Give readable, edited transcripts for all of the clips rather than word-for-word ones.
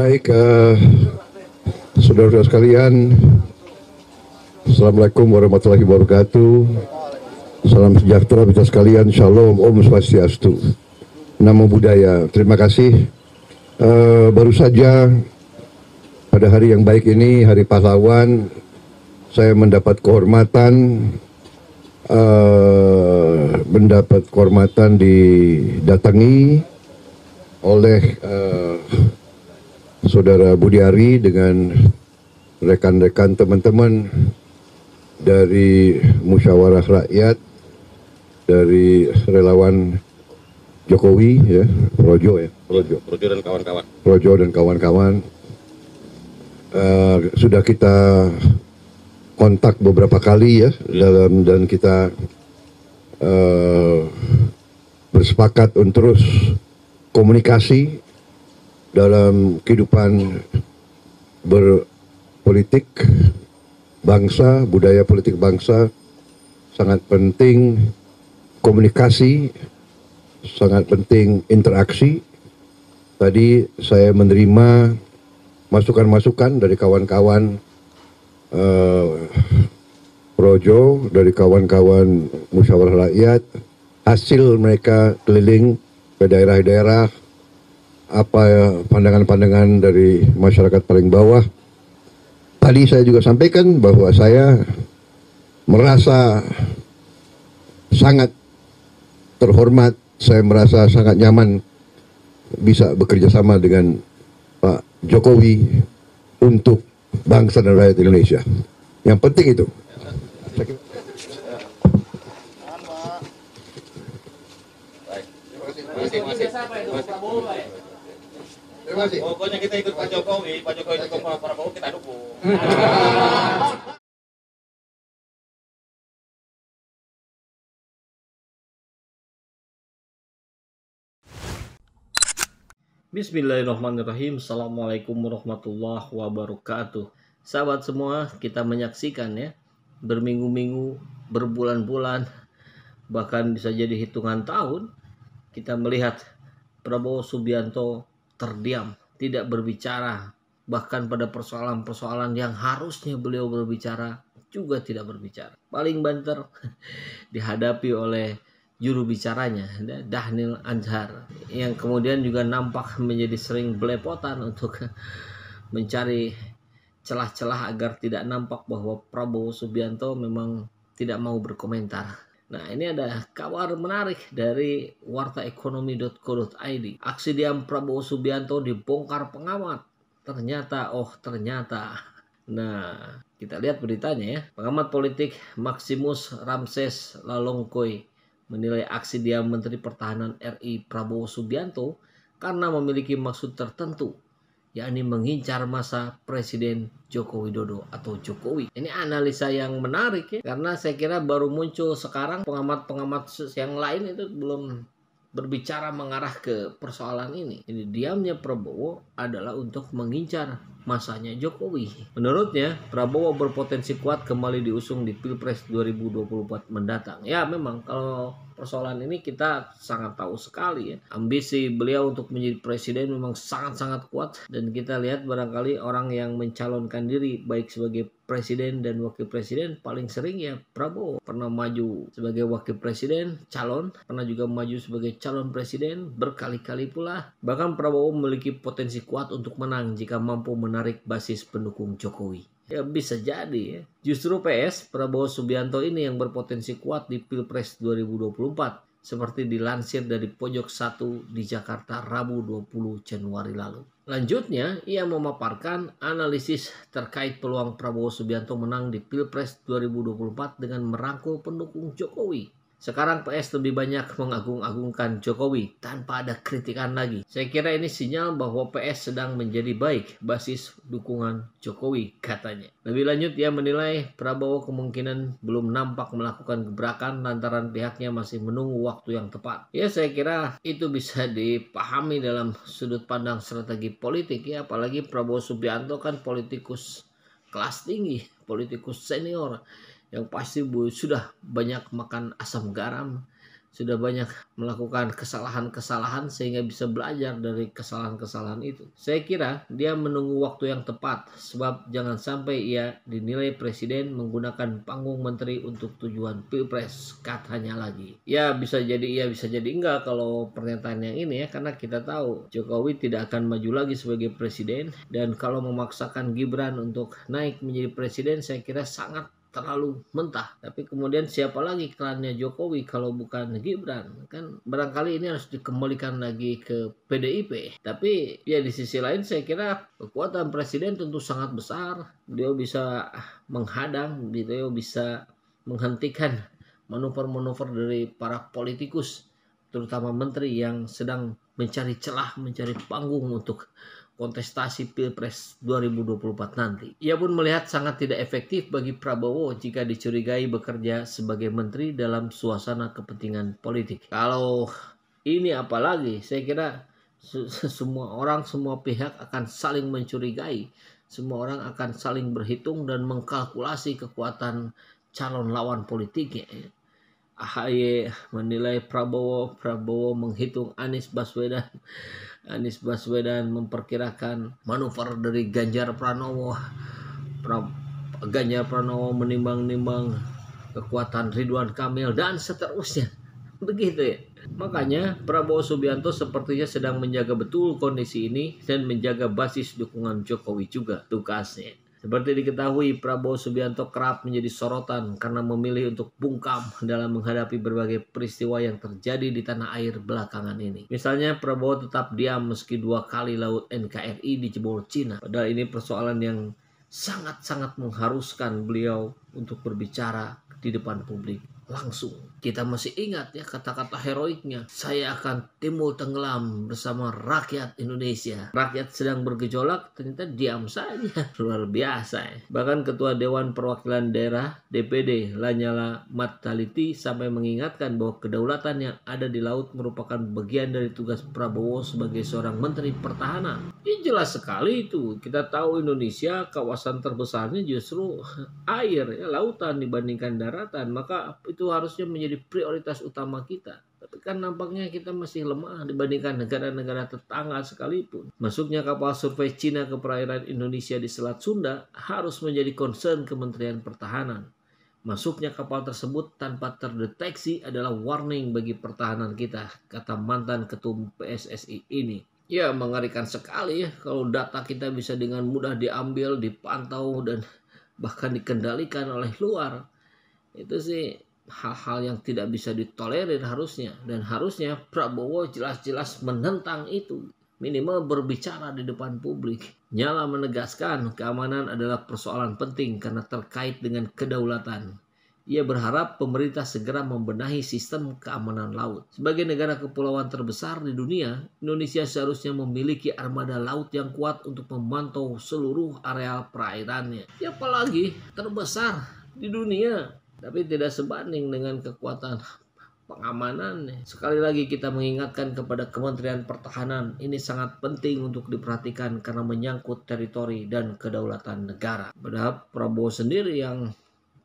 Baik, saudara-saudara sekalian, Assalamualaikum warahmatullahi wabarakatuh. Salam sejahtera kita sekalian, Shalom, Om Swastiastu, Namo Buddhaya. Terima kasih. Baru saja pada hari yang baik ini, Hari Pahlawan, saya mendapat kehormatan didatangi oleh Saudara Budiari dengan rekan-rekan teman-teman dari Musyawarah Rakyat, dari relawan Jokowi, ya, Projo dan kawan-kawan. Sudah kita kontak beberapa kali ya, dan kita bersepakat untuk terus komunikasi dalam kehidupan berpolitik bangsa, budaya politik bangsa. Sangat penting komunikasi, sangat penting interaksi. Tadi saya menerima masukan-masukan dari kawan-kawan Projo, dari kawan-kawan Musyawarah Rakyat, hasil mereka keliling ke daerah-daerah, apa pandangan-pandangan dari masyarakat paling bawah. Tadi saya juga sampaikan bahwa saya merasa sangat terhormat, saya merasa sangat nyaman bisa bekerja sama dengan Pak Jokowi untuk bangsa dan rakyat Indonesia. Yang penting itu. Pokoknya kita ikut Pak Jokowi dukung Pak Prabowo, kita dukung. Bismillahirrahmanirrahim. Assalamualaikum warahmatullahi wabarakatuh. Sahabat semua, kita menyaksikan ya, berminggu-minggu, berbulan-bulan, bahkan bisa jadi hitungan tahun, kita melihat Prabowo Subianto terdiam, tidak berbicara, bahkan pada persoalan-persoalan yang harusnya beliau berbicara juga tidak berbicara. Paling banter dihadapi oleh juru bicaranya, Dhanil Anzar, yang kemudian juga nampak menjadi sering belepotan untuk mencari celah-celah agar tidak nampak bahwa Prabowo Subianto memang tidak mau berkomentar. Nah, ini ada kabar menarik dari wartaekonomi.co.id. Aksi diam Prabowo Subianto dibongkar pengamat. Ternyata. Nah, kita lihat beritanya ya. Pengamat politik Maximus Ramses Lalongkoy menilai aksi diam Menteri Pertahanan RI Prabowo Subianto karena memiliki maksud tertentu, yakni mengincar masa Presiden Joko Widodo atau Jokowi. Ini analisa yang menarik ya, karena saya kira baru muncul sekarang. Pengamat-pengamat yang lain itu belum berbicara mengarah ke persoalan ini. Ini diamnya Prabowo adalah untuk mengincar masanya Jokowi. Menurutnya, Prabowo berpotensi kuat kembali diusung di Pilpres 2024 mendatang. Ya, memang kalau persoalan ini kita sangat tahu sekali ya. Ambisi beliau untuk menjadi presiden memang sangat-sangat kuat, dan kita lihat barangkali orang yang mencalonkan diri baik sebagai presiden dan wakil presiden paling sering ya Prabowo. Pernah maju sebagai wakil presiden, calon, pernah juga maju sebagai calon presiden berkali-kali pula. Bahkan Prabowo memiliki potensi kuat untuk menang jika mampu menarik basis pendukung Jokowi. Ya bisa jadi ya. Justru PS Prabowo Subianto ini yang berpotensi kuat di Pilpres 2024, seperti dilansir dari Pojok 1 di Jakarta Rabu 20 Januari lalu. Lanjutnya, ia memaparkan analisis terkait peluang Prabowo Subianto menang di Pilpres 2024 dengan merangkul pendukung Jokowi. Sekarang PS lebih banyak mengagung-agungkan Jokowi tanpa ada kritikan lagi. Saya kira ini sinyal bahwa PS sedang menjadi baik basis dukungan Jokowi, katanya. Lebih lanjut, ia menilai Prabowo kemungkinan belum nampak melakukan gebrakan lantaran pihaknya masih menunggu waktu yang tepat. Ya, saya kira itu bisa dipahami dalam sudut pandang strategi politik ya, apalagi Prabowo Subianto kan politikus kelas tinggi, politikus senior yang pasti sudah banyak makan asam garam sudah banyak melakukan kesalahan-kesalahan sehingga bisa belajar dari kesalahan-kesalahan itu. Saya kira dia menunggu waktu yang tepat, sebab jangan sampai ia dinilai presiden menggunakan panggung menteri untuk tujuan pilpres, katanya lagi. Ya bisa jadi iya, bisa jadi enggak kalau pernyataan yang ini ya, karena kita tahu Jokowi tidak akan maju lagi sebagai presiden, dan kalau memaksakan Gibran untuk naik menjadi presiden saya kira sangat terlalu mentah. Tapi kemudian siapa lagi klannya Jokowi kalau bukan Gibran? Kan barangkali ini harus dikembalikan lagi ke PDIP. Tapi ya di sisi lain saya kira kekuatan presiden tentu sangat besar. Dia bisa menghadang, dia bisa menghentikan manuver-manuver dari para politikus, terutama menteri yang sedang mencari celah, mencari panggung untuk kontestasi Pilpres 2024 nanti. Ia pun melihat sangat tidak efektif bagi Prabowo jika dicurigai bekerja sebagai menteri dalam suasana kepentingan politik. Kalau ini apalagi, saya kira semua orang, semua pihak akan saling mencurigai. Semua orang akan saling berhitung dan mengkalkulasi kekuatan calon lawan politiknya. AHY menilai Prabowo, Prabowo menghitung Anies Baswedan, Anies Baswedan memperkirakan manuver dari Ganjar Pranowo, Ganjar Pranowo menimbang-nimbang kekuatan Ridwan Kamil dan seterusnya. Begitu ya. Makanya Prabowo Subianto sepertinya sedang menjaga betul kondisi ini dan menjaga basis dukungan Jokowi juga tugasnya. Seperti diketahui, Prabowo Subianto kerap menjadi sorotan karena memilih untuk bungkam dalam menghadapi berbagai peristiwa yang terjadi di tanah air belakangan ini. Misalnya, Prabowo tetap diam meski 2 kali laut NKRI dijebol Cina. Padahal ini persoalan yang sangat-sangat mengharuskan beliau untuk berbicara di depan publik langsung. Kita masih ingat ya kata-kata heroiknya, saya akan timbul tenggelam bersama rakyat Indonesia. Rakyat sedang bergejolak, ternyata diam saja. Luar biasa ya. Bahkan Ketua Dewan Perwakilan Daerah DPD Lanyala Mataliti sampai mengingatkan bahwa kedaulatan yang ada di laut merupakan bagian dari tugas Prabowo sebagai seorang Menteri Pertahanan. Ini jelas sekali itu. Kita tahu Indonesia kawasan terbesarnya justru air, ya, lautan dibandingkan daratan. Maka itu harusnya menjadi prioritas utama kita. Tapi kan nampaknya kita masih lemah dibandingkan negara-negara tetangga sekalipun. Masuknya kapal survei Cina ke perairan Indonesia di Selat Sunda harus menjadi concern Kementerian Pertahanan. Masuknya kapal tersebut tanpa terdeteksi adalah warning bagi pertahanan kita, kata mantan ketum PSSI ini. Ya, mengerikan sekali ya kalau data kita bisa dengan mudah diambil, dipantau, dan bahkan dikendalikan oleh luar. Itu sih hal-hal yang tidak bisa ditolerir harusnya, dan harusnya Prabowo jelas-jelas menentang itu, minimal berbicara di depan publik. Nyala menegaskan keamanan adalah persoalan penting karena terkait dengan kedaulatan. Ia berharap pemerintah segera membenahi sistem keamanan laut. Sebagai negara kepulauan terbesar di dunia, Indonesia seharusnya memiliki armada laut yang kuat untuk memantau seluruh areal perairannya. Ya, apalagi terbesar di dunia, tapi tidak sebanding dengan kekuatan pengamanannya. Sekali lagi kita mengingatkan kepada Kementerian Pertahanan, ini sangat penting untuk diperhatikan karena menyangkut teritori dan kedaulatan negara. Padahal Prabowo sendiri yang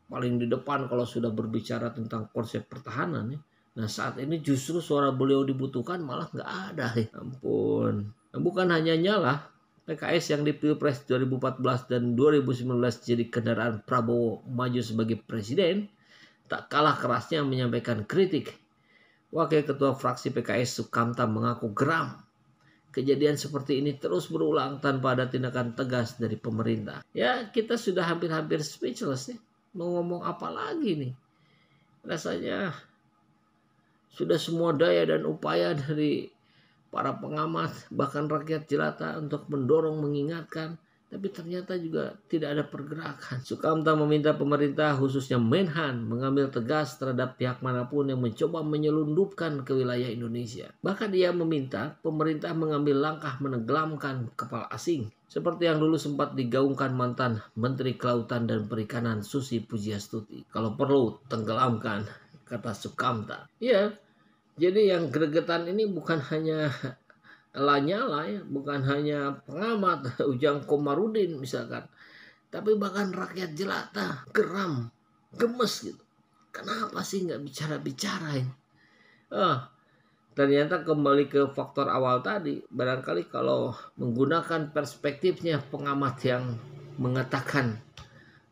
paling di depan kalau sudah berbicara tentang konsep pertahanan ya. Nah, saat ini justru suara beliau dibutuhkan malah nggak ada ya. Ampun. Nah, bukan hanya Nyala, PKS yang di Pilpres 2014 dan 2019 jadi kendaraan Prabowo maju sebagai presiden, tak kalah kerasnya menyampaikan kritik. Wakil Ketua Fraksi PKS Sukamta mengaku geram. Kejadian seperti ini terus berulang tanpa ada tindakan tegas dari pemerintah. Ya, kita sudah hampir-hampir speechless nih. Mau ngomong apa lagi nih? Rasanya sudah semua daya dan upaya dari para pengamat, bahkan rakyat jelata untuk mendorong, mengingatkan, tapi ternyata juga tidak ada pergerakan. Sukamta meminta pemerintah, khususnya Menhan, mengambil tegas terhadap pihak manapun yang mencoba menyelundupkan ke wilayah Indonesia. Bahkan dia meminta pemerintah mengambil langkah menenggelamkan kapal asing, seperti yang dulu sempat digaungkan mantan Menteri Kelautan dan Perikanan Susi Pujiastuti. Kalau perlu, tenggelamkan, kata Sukamta. Ya, jadi yang gregetan ini bukan hanya Lanyala ya, bukan hanya pengamat Ujang Komarudin misalkan, tapi bahkan rakyat jelata geram, gemes gitu. Kenapa sih nggak bicara-bicara ini? Ternyata kembali ke faktor awal tadi, barangkali kalau menggunakan perspektifnya pengamat yang mengatakan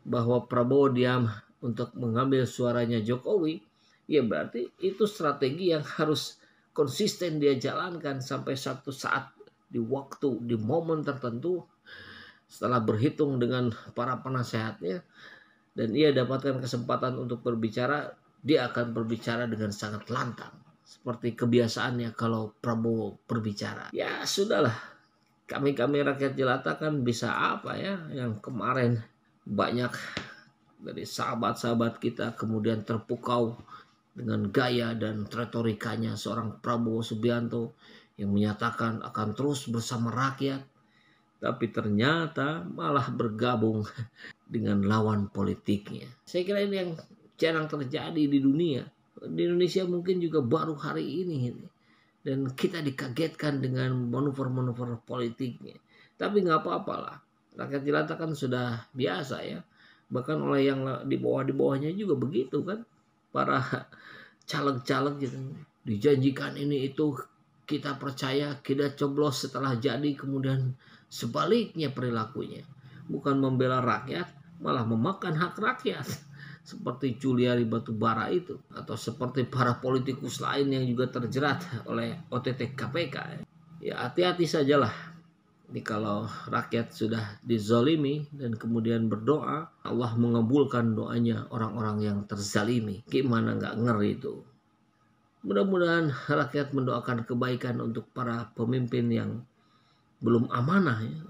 bahwa Prabowo diam untuk mengambil suaranya Jokowi, ya berarti itu strategi yang harus konsisten dia jalankan sampai satu saat di waktu, di momen tertentu, setelah berhitung dengan para penasehatnya dan ia dapatkan kesempatan untuk berbicara, dia akan berbicara dengan sangat lantang. Seperti kebiasaannya kalau Prabowo berbicara. Ya sudahlah, kami rakyat jelata kan bisa apa ya, yang kemarin banyak dari sahabat-sahabat kita kemudian terpukau dengan gaya dan retorikanya seorang Prabowo Subianto yang menyatakan akan terus bersama rakyat, tapi ternyata malah bergabung dengan lawan politiknya. Saya kira ini yang jarang terjadi di dunia. Di Indonesia mungkin juga baru hari ini. Dan kita dikagetkan dengan manuver-manuver politiknya. Tapi nggak apa-apa lah. Rakyat jelata kan sudah biasa ya. Bahkan oleh yang di bawahnya juga begitu kan. Para caleg-caleg gitu. Dijanjikan ini itu, kita percaya, kita coblos setelah jadi, kemudian sebaliknya perilakunya. Bukan membela rakyat, malah memakan hak rakyat. Seperti Juliari Batubara itu, atau seperti para politikus lain yang juga terjerat oleh OTT KPK. Ya hati-hati sajalah. Ini kalau rakyat sudah dizolimi dan kemudian berdoa, Allah mengabulkan doanya orang-orang yang terzalimi. Gimana nggak ngeri itu? Mudah-mudahan rakyat mendoakan kebaikan untuk para pemimpin yang belum amanah ya.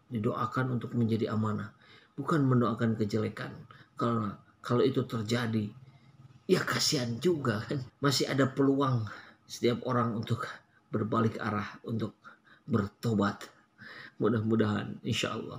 Didoakan untuk menjadi amanah, bukan mendoakan kejelekan. Kalau itu terjadi, ya kasihan juga kan. Masih ada peluang setiap orang untuk berbalik arah, untuk bertobat. Mudah-mudahan, insya Allah.